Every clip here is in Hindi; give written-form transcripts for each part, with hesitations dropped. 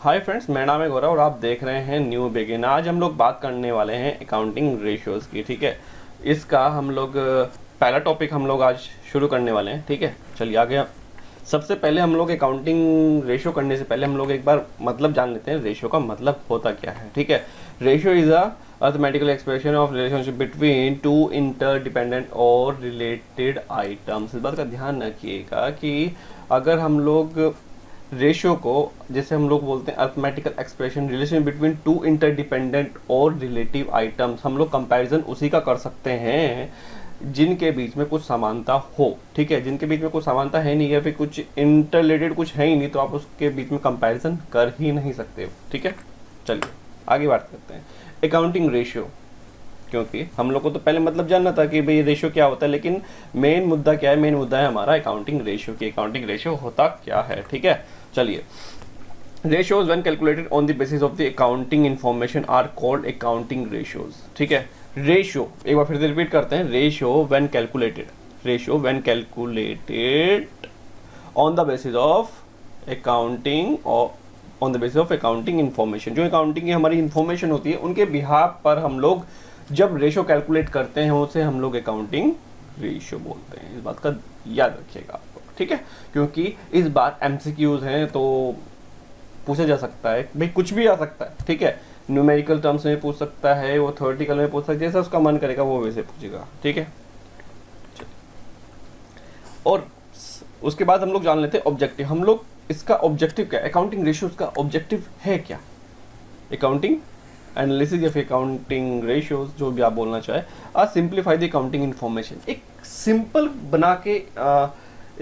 हाय फ्रेंड्स, मेरा नाम है गौरव और आप देख रहे हैं न्यू बिगिन। आज हम लोग बात करने वाले हैं अकाउंटिंग रेशियोज़ की। ठीक है, इसका हम लोग पहला टॉपिक हम लोग आज शुरू करने वाले हैं। ठीक है, चलिए आगे। सबसे पहले हम लोग अकाउंटिंग रेशियो करने से पहले हम लोग एक बार मतलब जान लेते हैं, रेशियो का मतलब होता क्या है। ठीक है, ratio is a arithmetical expression of relationship between two interdependent और रिलेटेड आइटम्स। इस बात का ध्यान रखिएगा कि अगर हम लोग रेशियो को, जैसे हम लोग बोलते हैं arithmetical expression, relation between two interdependent और रिलेटिव आइटम्स, हम लोग कंपैरिजन उसी का कर सकते हैं जिनके बीच में कुछ समानता हो। ठीक है, जिनके बीच में कुछ समानता है नहीं या फिर कुछ इंटररिलेटेड कुछ है ही नहीं, तो आप उसके बीच में कंपैरिजन कर ही नहीं सकते। ठीक है, चलिए आगे बात करते हैं अकाउंटिंग रेशियो। क्योंकि हम लोग को तो पहले मतलब जानना था कि भाई रेशियो क्या होता है, लेकिन मेन मुद्दा क्या है? मेन मुद्दा है हमारा अकाउंटिंग रेशियो की। अकाउंटिंग रेशियो होता क्या है? ठीक है, चलिए। Ratios when calculated on the basis of the accounting information are called accounting ratios. ठीक है, रेशियो एक बार फिर से रिपीट करते हैं। Ratio when calculated on the basis of accounting on the basis of accounting information, जो अकाउंटिंग की हमारी इंफॉर्मेशन होती है उनके बिहाफ पर हम लोग जब रेशियो कैलकुलेट करते हैं उसे हम लोग अकाउंटिंग रेशियो बोलते हैं। इस बात का याद रखिएगा आप लोग। ठीक है, क्योंकि इस बार एमसीक्यूज हैं तो पूछा जा सकता है, भाई कुछ भी आ सकता है। ठीक है, न्यूमेरिकल टर्म्स में पूछ सकता है, वो थ्योरेटिकल में पूछ सकता है, जैसा उसका मन करेगा वो वैसे पूछेगा। ठीक है, और उसके बाद हम लोग जान लेते हैं ऑब्जेक्टिव। हम लोग इसका ऑब्जेक्टिव क्या है? अकाउंटिंग रेशियोज का ऑब्जेक्टिव है क्या? अकाउंटिंग एनालिसिस या फिर अकाउंटिंग रेशियोज, जो भी आप बोलना चाहे, सिंप्लीफाई द अकाउंटिंग इन्फॉर्मेशन। एक सिंपल बना के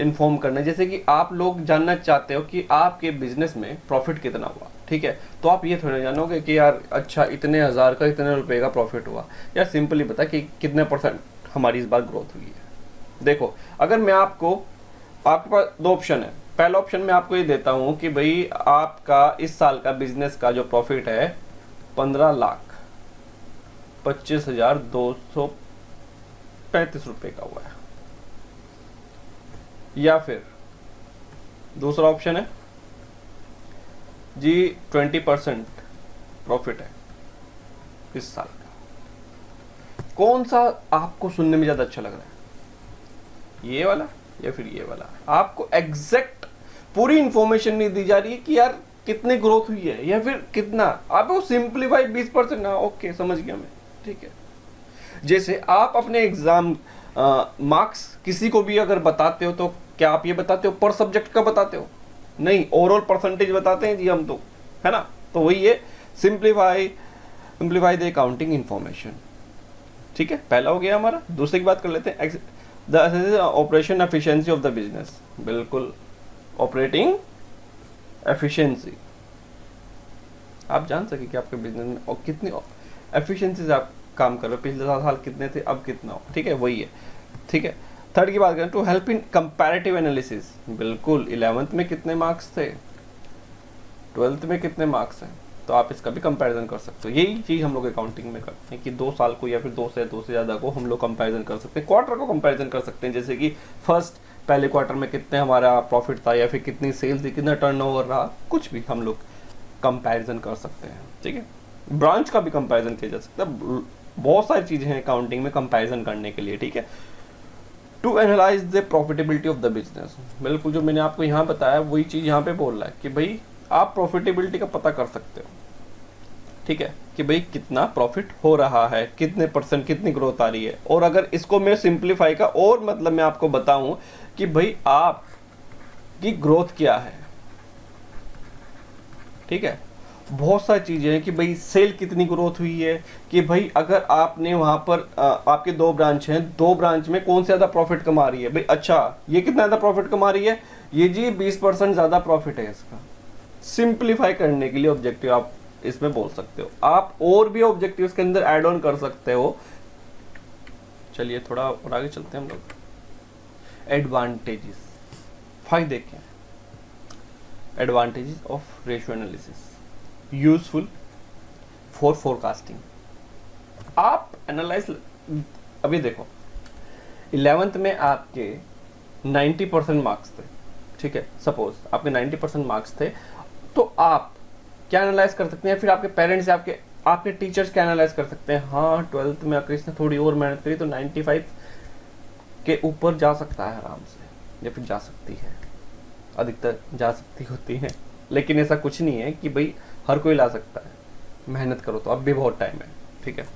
इन्फॉर्म करना है। जैसे कि आप लोग जानना चाहते हो कि आपके बिजनेस में प्रॉफिट कितना हुआ। ठीक है, तो आप ये थोड़ा जानोगे कि यार अच्छा इतने हज़ार का इतने रुपए का प्रॉफिट हुआ। यार सिंपली बता कि कितने % हमारी इस बार ग्रोथ हुई है। देखो, अगर मैं आपको, आपके पास दो ऑप्शन है। पहला ऑप्शन मैं आपको ये देता हूँ कि भाई आपका इस साल का बिजनेस का जो प्रॉफिट है 15,25,235 रुपए का हुआ है। या फिर दूसरा ऑप्शन है जी 20% प्रॉफिट है इस साल का। कौन सा आपको सुनने में ज्यादा अच्छा लग रहा है? ये वाला या फिर ये वाला? आपको एग्जैक्ट पूरी इंफॉर्मेशन नहीं दी जा रही है कि यार कितनी ग्रोथ हुई है या फिर कितना, आपको सिंप्लीफाई 20% ना। ओके, समझ गया मैं। ठीक है, जैसे आप अपने एग्जाम मार्क्स किसी को भी अगर बताते हो तो क्या आप ये बताते हो पर सब्जेक्ट का बताते हो? नहीं, ओवरऑल परसेंटेज बताते हैं जी हम तो, है ना? तो वही है सिंप्लीफाई द अकाउंटिंग इंफॉर्मेशन। ठीक है, पहला हो गया हमारा। दूसरे की बात कर लेते हैं, the operation efficiency of the business. बिल्कुल, ऑपरेटिंग एफिशिएंसी। आप जान सके कि आपके बिजनेस में और कितनी एफिशिएंसी से आप काम कर रहे हो। पिछले साल कितने थे, अब कितना हो। ठीक है, वही है। ठीक है, थर्ड की बात करें, to help in comparative analysis. बिल्कुल, 11th में कितने मार्क्स थे, 12th में कितने मार्क्स हैं, तो आप इसका भी कंपैरिजन कर सकते हो। यही चीज़ हम लोग अकाउंटिंग में करते हैं कि 2 साल को या फिर 2 से ज़्यादा को हम लोग कंपैरिजन कर सकते हैं। क्वार्टर को कंपैरिजन कर सकते हैं, जैसे कि पहले क्वार्टर में कितने हमारा प्रॉफिट था या फिर कितनी सेल्स थी, कितना टर्नओवर रहा, कुछ भी हम लोग कंपैरिजन कर सकते हैं। ठीक है, ब्रांच का भी कंपैरिजन किया जा सकता है। बहुत सारी चीज़ें हैं अकाउंटिंग में कंपैरिजन करने के लिए। ठीक है, to analyse the profitability of the business. बिल्कुल, जो मैंने आपको यहाँ बताया वही चीज़ यहाँ पे बोल रहा है कि भाई आप प्रॉफिटेबिलिटी का पता कर सकते हो। ठीक है, कि भाई कितना प्रॉफिट हो रहा है, कितने % कितनी ग्रोथ आ रही है। और अगर इसको मैं सिंप्लीफाई का और मतलब मैं आपको बताऊं कि भाई आप की ग्रोथ क्या है। ठीक है, बहुत सारी चीजें हैं कि भाई सेल कितनी ग्रोथ हुई है, कि भाई अगर आपने वहां पर आपके 2 ब्रांच हैं, 2 ब्रांच में कौन से ज्यादा प्रॉफिट कमा रही है। भाई अच्छा, ये कितना ज्यादा प्रॉफिट कमा रही है, ये जी 20% ज्यादा प्रॉफिट है। इसका सिंप्लीफाई करने के लिए ऑब्जेक्टिव आप इसमें बोल सकते हो। आप और भी ऑब्जेक्टिव के अंदर ऐड ऑन कर सकते हो। चलिए थोड़ा और आगे चलते हैं हम लोग। एडवांटेजेस, फायदे क्या है? Advantages of ratio analysis, useful for forecasting. आप एनालाइज, अभी देखो 11th में आपके 90% मार्क्स थे। ठीक है, सपोज आपके 90% मार्क्स थे, तो आप क्या एनालाइज कर सकते हैं, फिर आपके पेरेंट्स या आपके टीचर्स क्या एनालाइज कर सकते हैं, हाँ 12th में अगर इसने थोड़ी और मेहनत करी तो 95 के ऊपर जा सकता है आराम से, या फिर जा सकती है, अधिकतर जा सकती होती है, लेकिन ऐसा कुछ नहीं है कि भाई हर कोई ला सकता है, मेहनत करो तो अब भी बहुत टाइम है, ठीक है।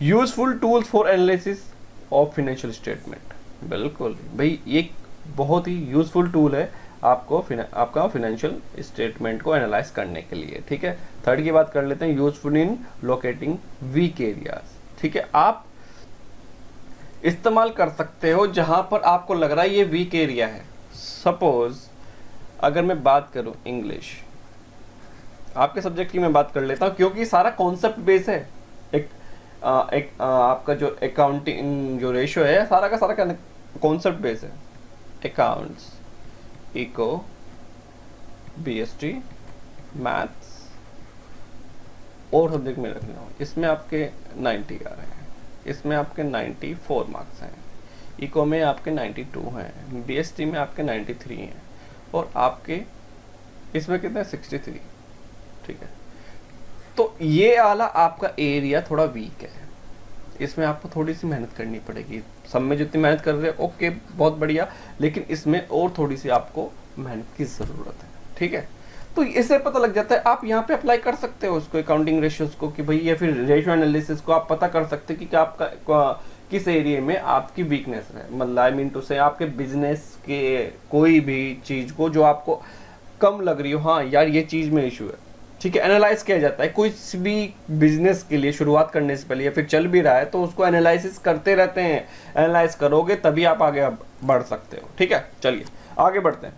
Useful tools for analysis of financial statement, बिल्कुल भाई ये बहुत ही यूजफुल टूल है आपको आपका फाइनेंशियल स्टेटमेंट को एनालाइज करने के लिए, ठीक है। थर्ड की बात कर लेते हैं, useful in locating weak areas, ठीक है। आप इस्तेमाल कर सकते हो जहां पर आपको लग रहा है ये वीक एरिया है। सपोज अगर मैं बात करूं इंग्लिश, आपके सब्जेक्ट की मैं बात कर लेता हूं क्योंकि सारा कॉन्सेप्ट बेस है। एक आपका जो अकाउंटिंग जो रेशियो है सारा का सारा कॉन्सेप्ट बेस है। अकाउंट्स, इको, बीएसटी, मैथ्स और सब्जेक्ट में रख रहा हूँ, इसमें आपके 90 आ रहे हैं, इसमें आपके 94 मार्क्स हैं, इको में आपके 92 हैं, बीएसटी में आपके 93 हैं और आपके इसमें कितने 63, ठीक है। तो ये वाला आपका एरिया थोड़ा वीक है, इसमें आपको थोड़ी सी मेहनत करनी पड़ेगी। सब में जितनी मेहनत कर रहे हैं ओके बहुत बढ़िया, लेकिन इसमें और थोड़ी सी आपको मेहनत की ज़रूरत है, ठीक है। तो इससे पता लग जाता है, आप यहाँ पे अप्लाई कर सकते हो उसको अकाउंटिंग रेशियोज को कि भाई, या फिर रेशियो एनालिसिस को आप पता कर सकते हो कि आपका किस एरिया में आपकी वीकनेस है। मतलब आई मीन टू से आपके बिजनेस के कोई भी चीज़ को जो आपको कम लग रही हो, हाँ यार ये चीज़ में इशू है, ठीक है। एनालाइज किया जाता है कोई भी बिजनेस के लिए शुरुआत करने से पहले, या फिर चल भी रहा है तो उसको एनालिसिस करते रहते हैं। एनालाइज करोगे तभी आप आगे बढ़ सकते हो, ठीक है। चलिए आगे बढ़ते हैं।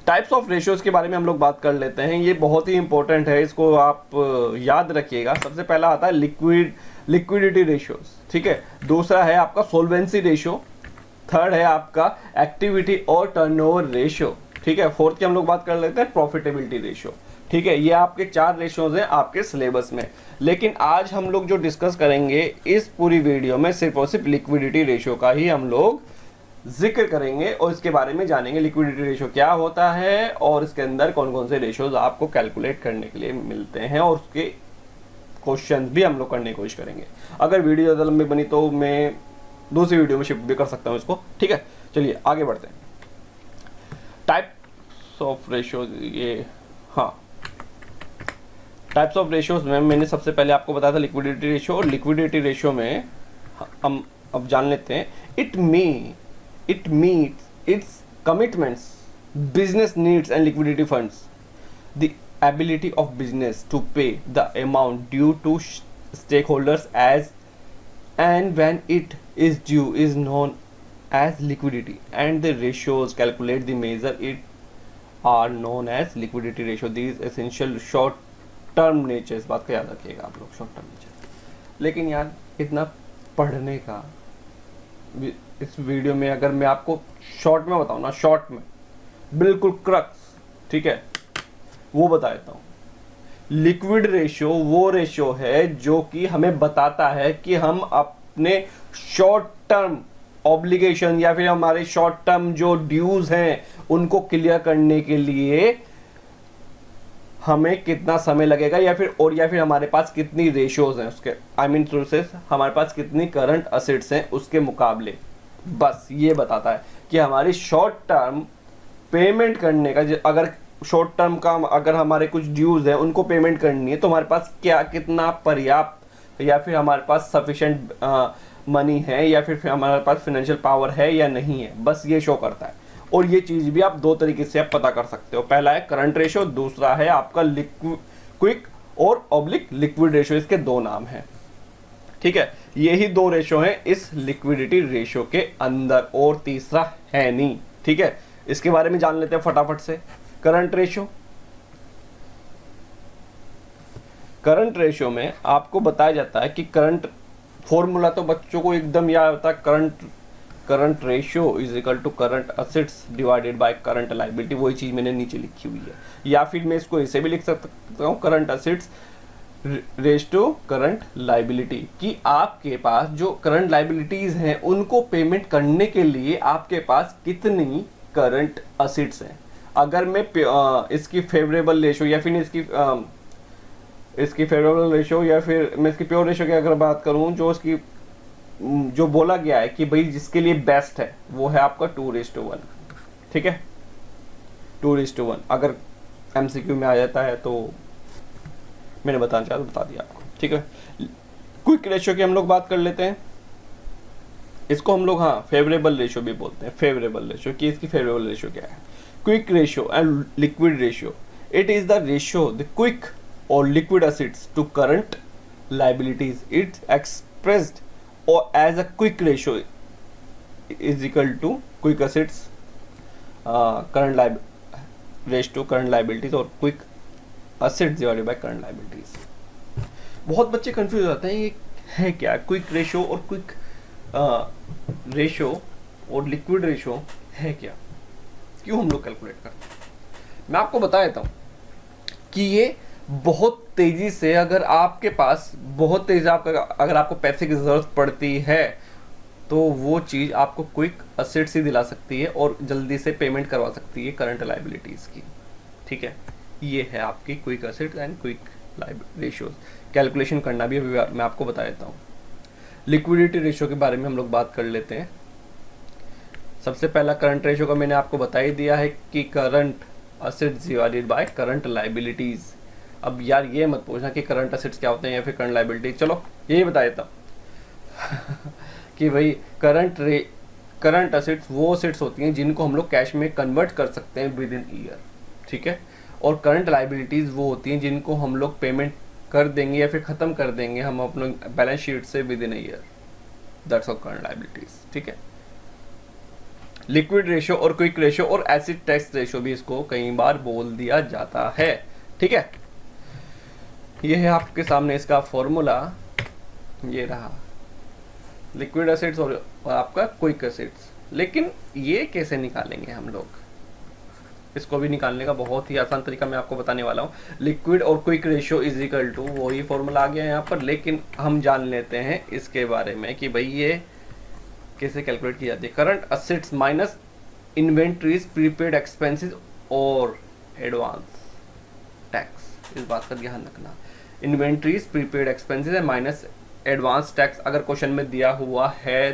टाइप्स ऑफ रेशियोज के बारे में हम लोग बात कर लेते हैं, ये बहुत ही इंपॉर्टेंट है, इसको आप याद रखिएगा। सबसे पहला आता है लिक्विडिटी रेशियोज, ठीक है। दूसरा है आपका सोल्वेंसी रेशियो, थर्ड है आपका एक्टिविटी और टर्नओवर रेशियो, ठीक है। फोर्थ की हम लोग बात कर लेते हैं प्रॉफिटेबिलिटी रेशियो, ठीक है। ये आपके 4 रेशियोज हैं आपके सिलेबस में, लेकिन आज हम लोग जो डिस्कस करेंगे इस पूरी वीडियो में सिर्फ और सिर्फ लिक्विडिटी रेशियो का ही हम लोग जिक्र करेंगे और इसके बारे में जानेंगे लिक्विडिटी रेशियो क्या होता है और इसके अंदर कौन कौन से रेशियोज आपको कैलकुलेट करने के लिए मिलते हैं और उसके क्वेश्चन भी हम लोग करने की कोशिश करेंगे। अगर वीडियो ज़्यादा लंबी बनी तो मैं दूसरी वीडियो में शिफ्ट भी कर सकता हूँ इसको, ठीक है। चलिए आगे बढ़ते हैं। टाइप्स ऑफ रेशियो, ये हाँ टाइप्स ऑफ रेशियोज में मैंने सबसे पहले आपको बताया था लिक्विडिटी रेशियो, और लिक्विडिटी रेशियो में हम अब जान लेते हैं। It meets it's commitments, business needs and liquidity funds, the ability of business to pay the amount due to stakeholders as and when it is due is known as liquidity, and the ratios calculate the measure it are known as liquidity ratio. These essential short term nature, इस बात का याद रखिएगा आप लोग, शॉर्ट टर्म नेचर। लेकिन यार इतना पढ़ने का इस वीडियो में अगर मैं आपको शॉर्ट में बताऊँ ना, शॉर्ट में बिल्कुल क्रक्स, ठीक है, वो बता देता हूँ। लिक्विड रेशियो वो रेशियो है जो कि हमें बताता है कि हम अपने शॉर्ट टर्म ऑब्लिगेशन या फिर हमारे शॉर्ट टर्म जो ड्यूज हैं उनको क्लियर करने के लिए हमें कितना समय लगेगा, या फिर हमारे पास कितनी रेशियोज हैं उसके, आई मीन सोर्सेस, हमारे पास कितनी करंट असेट्स हैं उसके मुकाबले। बस ये बताता है कि हमारी शॉर्ट टर्म पेमेंट करने का, अगर शॉर्ट टर्म का अगर हमारे कुछ ड्यूज है उनको पेमेंट करनी है तो हमारे पास कितना पर्याप्त या फिर हमारे पास सफिशिएंट मनी है या फिर हमारे पास फाइनेंशियल पावर है या नहीं है, बस ये शो करता है। और ये चीज़ भी आप 2 तरीके से आप पता कर सकते हो, पहला है करंट रेशियो, दूसरा है आपका क्विक और ऑब्लिक लिक्विड रेशियो, इसके 2 नाम हैं, ठीक है। यही 2 रेशियो हैं इस लिक्विडिटी रेशियो के अंदर और तीसरा है नहीं, ठीक है। इसके बारे में जान लेते हैं फटाफट से। करंट रेशियो में आपको बताया जाता है कि करंट फॉर्मूला तो बच्चों को एकदम याद होता है, current ratio is equal to current assets divided by current liability. वही चीज मैंने नीचे लिखी हुई है, या फिर मैं इसको ऐसे भी लिख सकता हूँ, current assets ratio to current liability, कि आपके पास जो करंट लायबिलिटीज हैं उनको पेमेंट करने के लिए आपके पास कितनी करंट असेट्स हैं। अगर मैं इसकी फेवरेबल रेशो या फिर इसकी फेवरेबल रेशो या फिर मैं इसकी प्योर रेशो की अगर बात करूं, जो बोला गया है कि भाई जिसके लिए बेस्ट है वो है आपका 2:1। ठीक है, 2:1 अगर MCQ में आ जाता है तो मैंने बताना चाहा तो बता दिया आपको। ठीक है, क्विक रेशियो की हम लोग बात कर लेते हैं। इसको हम लोग हाँ फेवरेबल रेशियो भी बोलते हैं। फेवरेबल रेशियो की इसकी फेवरेबल रेशियो क्या है? Quick ratio and liquid ratio, it is the ratio the quick और liquid assets to current liabilities. It's expressed और as a quick ratio is equal to quick assets current रेश टू करंट लाइबिलिटीज और quick assets divided by current liabilities. बहुत बच्चे कंफ्यूज हो जाते हैं ये है क्या क्विक रेशियो और क्विक रेशियो और लिक्विड रेशियो है क्या, क्यों हम लोग कैलकुलेट करते हैं। मैं आपको बता देता हूँ कि ये बहुत तेजी से अगर आपके पास बहुत तेजी अगर आपको पैसे की ज़रूरत पड़ती है तो वो चीज़ आपको क्विक एसेट्स ही दिला सकती है और जल्दी से पेमेंट करवा सकती है करंट लाइबिलिटीज़ की। ठीक है, ये है आपकी quick assets and quick ratios. Calculation करना भी अभी मैं आपको बता देता हूँ। लिक्विडिटी रेशियो के बारे में हम लोग बात कर लेते हैं। सबसे पहला करंट रेशियो का मैंने आपको बता ही दिया है कि current assets divided by current liabilities. अब यार ये मत पूछना कि करंट एसेट्स क्या होते हैं या फिर करंट लाइबिलिटीज, चलो यही बता देता हूँ कि भाई करंट एसेट्स वो एसेट्स होती हैं जिनको हम लोग कैश में कन्वर्ट कर सकते हैं विद इन ईयर। ठीक है, और करंट लाइबिलिटीज वो होती हैं जिनको हम लोग पेमेंट कर देंगे या फिर खत्म कर देंगे हम अपने बैलेंस शीट से with in year. That's all current liabilities. ठीक है, लिक्विड रेशियो और क्विक रेशियो और एसिड टेस्ट रेशियो भी इसको कई बार बोल दिया जाता है। ठीक है, ये है आपके सामने इसका फॉर्मूला, ये रहा लिक्विड एसिड्स और आपका क्विक एसिड्स। लेकिन ये कैसे निकालेंगे हम लोग, इसको भी निकालने का बहुत ही आसान तरीका मैं आपको बताने वाला हूँ। लिक्विड और quick ratio is equal to, वही फॉर्मूला आ गया यहाँ पर, लेकिन हम जान लेते हैं इसके बारे में कि भाई ये कैसे कैलकुलेट की जाती है। Current assets minus inventories, prepaid expenses और एडवांस टैक्स। इस बात का ध्यान रखना, इन्वेंट्रीज, प्रीपेड एक्सपेंसेस है माइनस एडवांस टैक्स अगर क्वेश्चन में दिया हुआ है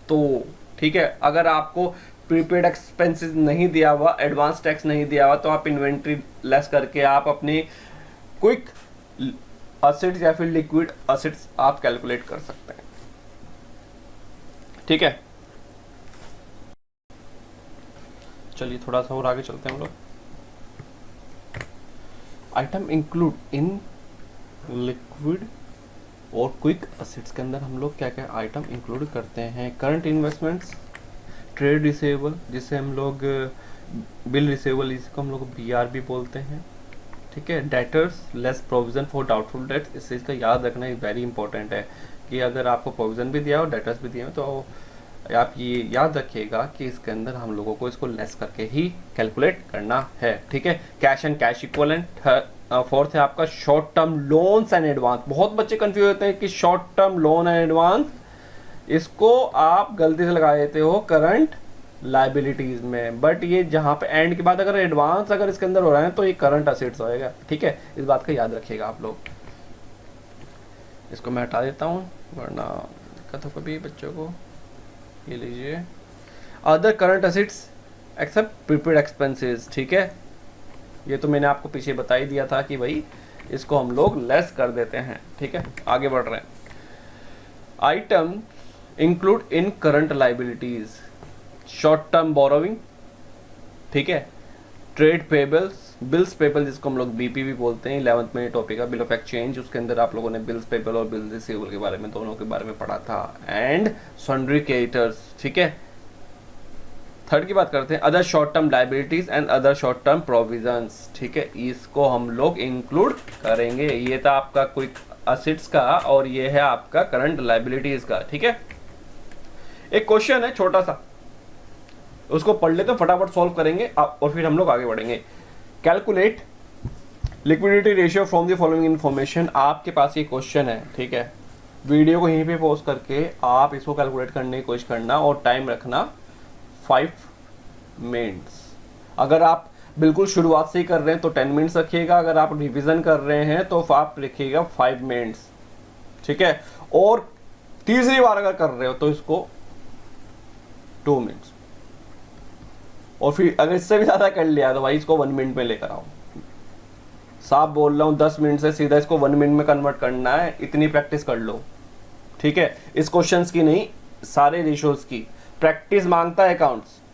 तो। ठीक है, अगर आपको प्रीपेड एक्सपेंसेस नहीं दिया हुआ, एडवांस टैक्स नहीं दिया हुआ, तो आप इन्वेंट्री लेस करके आप अपनी क्विक एसेट्स या फिर लिक्विड एसेट्स आप कैलकुलेट कर सकते हैं। ठीक है, चलिए थोड़ा सा और आगे चलते हैं हम लोग। आइटम इंक्लूड इन लिक्विड और क्विक एसेट्स के अंदर हम लोग क्या क्या आइटम इंक्लूड करते हैं। करंट इन्वेस्टमेंट्स, ट्रेड रिसेवेबल जिसे हम लोग बिल रिसेवेबल, इसको हम लोग BR भी बोलते हैं। ठीक है, debtors less provision for doubtful debts, इस चीज़ का याद रखना वेरी इंपॉर्टेंट है कि अगर आपको प्रोविजन भी दिया हो डेटर्स भी दिए हो तो आप ये याद रखिएगा कि इसके अंदर हम लोगों को इसको लेस करके ही कैलकुलेट करना है। ठीक है, cash and cash equivalent. Fourth है आपका short term loans and advance. बहुत बच्चे कंफ्यूज होते हैं कि short term loan and advance, इसको आप गलती से लगा देते हो करंट लाइबिलिटीज में, बट ये जहां पे एंड के बाद अगर एडवांस अगर इसके अंदर हो रहा है तो ये करंट असेट्स होएगा। ठीक है, इस बात का याद रखिएगा आप लोग। इसको मैं हटा देता हूँ वरना दिक्कत हो कभी बच्चों को। ये लीजिए, other current assets except prepaid expenses. ठीक है, ये तो मैंने आपको पीछे बता ही दिया था कि भाई इसको हम लोग लेस कर देते हैं। ठीक है, आगे बढ़ रहे हैं। Item include in current liabilities, short term borrowing. ठीक है, ट्रेड पेबल्स, बिल्स पेबल जिसको हम लोग BP भी बोलते हैं। 11th में टॉपिक है बिल ऑफ एक्सचेंज, उसके अंदर आप लोगों ने बिल्स पेबल और बिल्स रिसीवेबल के बारे में, दोनों के बारे में पढ़ा था। And sundry creditors. ठीक है, थर्ड की बात करते हैं, other short term liabilities and other short term provisions. ठीक है, इसको हम लोग इंक्लूड करेंगे। ये था आपका क्विक एसेट्स का और ये है आपका करंट लाइबिलिटीज का। ठीक है, एक क्वेश्चन है छोटा सा, उसको पढ़ लेते फटाफट सॉल्व करेंगे और फिर हम लोग आगे बढ़ेंगे। Calculate liquidity ratio from the following information. आपके पास ये क्वेश्चन है। ठीक है, वीडियो को यहीं पे पॉज करके आप इसको कैलकुलेट करने की कोशिश करना और टाइम रखना 5 मिनट्स। अगर आप बिल्कुल शुरुआत से ही कर रहे हैं तो 10 मिनट्स रखिएगा, अगर आप रिवीजन कर रहे हैं तो आप रखिएगा 5 मिनट्स, ठीक है। और तीसरी बार अगर कर रहे हो तो इसको 2 मिनट्स, और फिर अगर इससे भी ज़्यादा कर लिया तो भाई इसको 1 मिनट में लेकर आओ। साफ बोल रहा हूँ, 10 मिनट से सीधा इसको 1 मिनट में कन्वर्ट करना है, इतनी प्रैक्टिस कर लो, ठीक है। इस क्वेश्चंस की नहीं, सारे रेशियोज की प्रैक्टिस मांगता है।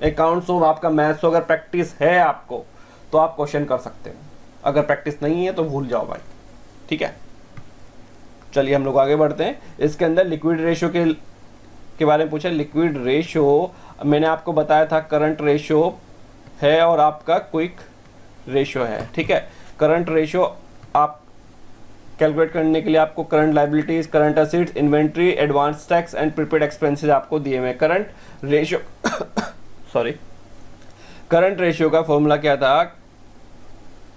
अकाउंट्स हो, आपका मैथ्स हो, अगर प्रैक्टिस है आपको तो आप क्वेश्चन कर सकते हो, अगर प्रैक्टिस नहीं है तो भूल जाओ भाई, ठीक है। चलिए हम लोग आगे बढ़ते हैं। इसके अंदर लिक्विड रेशियो के बारे में पूछा। लिक्विड रेशियो मैंने आपको बताया था करंट रेशियो है और आपका क्विक रेशियो है, ठीक है। करंट रेशियो आप कैलकुलेट करने के लिए आपको current liabilities, current assets, inventory, advance tax and prepaid expenses आपको दिए हुए। Current ratio sorry, current ratio का फॉर्मूला क्या था?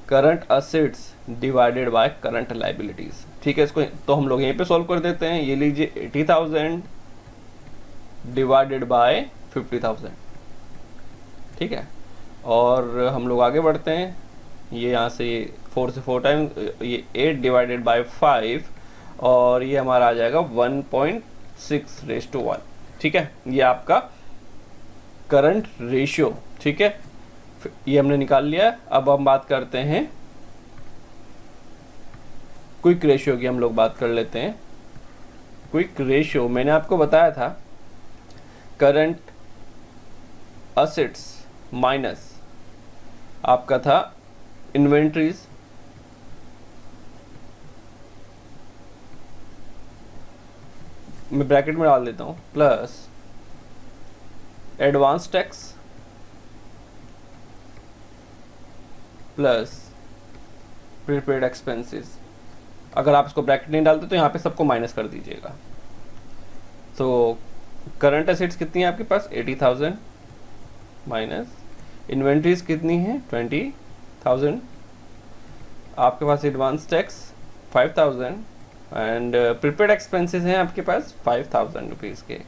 Current assets divided by current liabilities, ठीक है। इसको तो हम लोग यहीं पे सॉल्व कर देते हैं। ये लीजिए 80,000 डिवाइडेड बाय 50,000, ठीक है। और हम लोग आगे बढ़ते हैं। ये यहाँ से 4 से 4 टाइम, ये 8 डिवाइडेड बाय 5 और ये हमारा आ जाएगा 1.6:1, ठीक है। ये आपका करंट रेशियो, ठीक है, ये हमने निकाल लिया। अब हम बात करते हैं क्विक रेशियो की, हम लोग बात कर लेते हैं। क्विक रेशियो मैंने आपको बताया था करंट असेट्स माइनस आपका था इन्वेंट्रीज मैं ब्रैकेट में डाल देता हूं, plus advance tax plus prepaid expenses. अगर आप इसको ब्रैकेट नहीं डालते तो यहाँ पे सबको माइनस कर दीजिएगा। तो करंट एसेट्स कितनी है आपके पास? 80,000 माइनस इन्वेंट्रीज कितनी है? 20,000। आपके पास advance tax 5,000 and prepaid expenses हैं आपके पास 5,000 रुपीज़ के।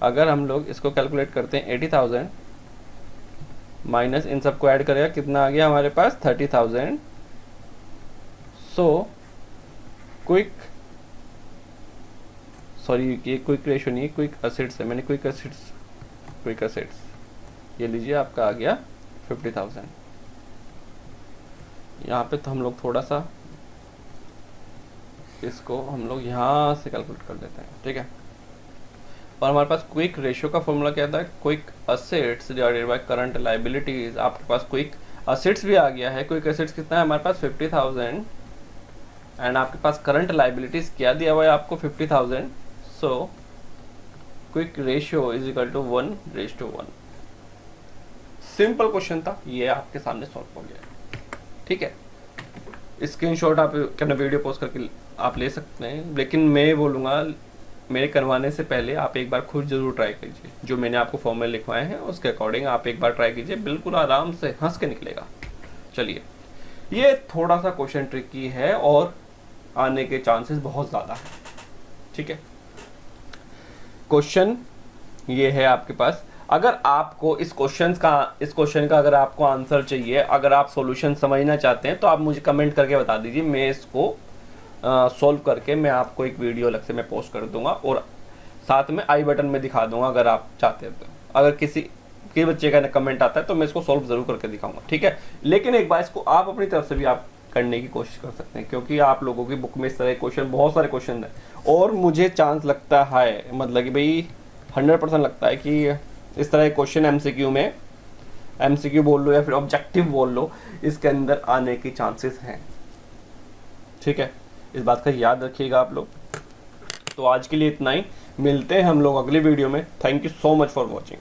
अगर हम लोग इसको कैलकुलेट करते हैं 80,000 माइनस इन सबको ऐड करेगा, कितना आ गया हमारे पास? 30,000। सो क्विक सॉरी, ये क्विक रेशियो नहीं, क्विक असेट्स है। मैंने क्विक असेट्स ये लीजिए आपका आ गया 50,000। यहाँ पे तो हम लोग थोड़ा सा इसको हम लोग यहाँ से कैलकुलेट कर देते हैं, ठीक है। और हमारे पास क्विक रेशियो का फॉर्मूला क्या था? Quick assets divided by current liabilities. आपके पास क्विक असेट्स भी आ गया है। क्विक असेट्स कितना है हमारे पास? 50,000 एंड आपके पास करंट लायबिलिटीज क्या दिया हुआ है आपको? 50,000। So quick ratio is equal to 1:1। Simple question था, ये आपके सामने सॉल्व हो गया, ठीक है। स्क्रीनशॉट आप अपना वीडियो पोस्ट करके आप ले सकते हैं, लेकिन मैं बोलूँगा मेरे करवाने से पहले आप एक बार खुद जरूर ट्राई कीजिए। जो मैंने आपको फॉर्मूले लिखवाए हैं उसके अकॉर्डिंग आप एक बार ट्राई कीजिए, बिल्कुल आराम से हंस के निकलेगा। चलिए, ये थोड़ा सा क्वेश्चन ट्रिकी है और आने के चांसेस बहुत ज़्यादा है, ठीक है। क्वेश्चन ये है आपके पास। अगर आपको इस क्वेश्चन का अगर आपको आंसर चाहिए, अगर आप सॉल्यूशन समझना चाहते हैं तो आप मुझे कमेंट करके बता दीजिए। मैं इसको सॉल्व करके मैं आपको एक वीडियो अलग से मैं पोस्ट कर दूंगा और साथ में आई बटन में दिखा दूंगा अगर आप चाहते हैं तो। अगर किसी बच्चे का कमेंट आता है तो मैं इसको सॉल्व ज़रूर करके दिखाऊंगा, ठीक है। लेकिन एक बार इसको आप अपनी तरफ से भी आप करने की कोशिश कर सकते हैं, क्योंकि आप लोगों की बुक में इस तरह क्वेश्चन, बहुत सारे क्वेश्चन हैं और मुझे चांस लगता है, मतलब कि भाई 100% लगता है कि इस तरह के क्वेश्चन एमसीक्यू में, एमसीक्यू बोल लो या फिर ऑब्जेक्टिव बोल लो, इसके अंदर आने की चांसेस हैं, ठीक है। इस बात का याद रखिएगा आप लोग। तो आज के लिए इतना ही, मिलते हैं हम लोग अगली वीडियो में। Thank you so much for watching.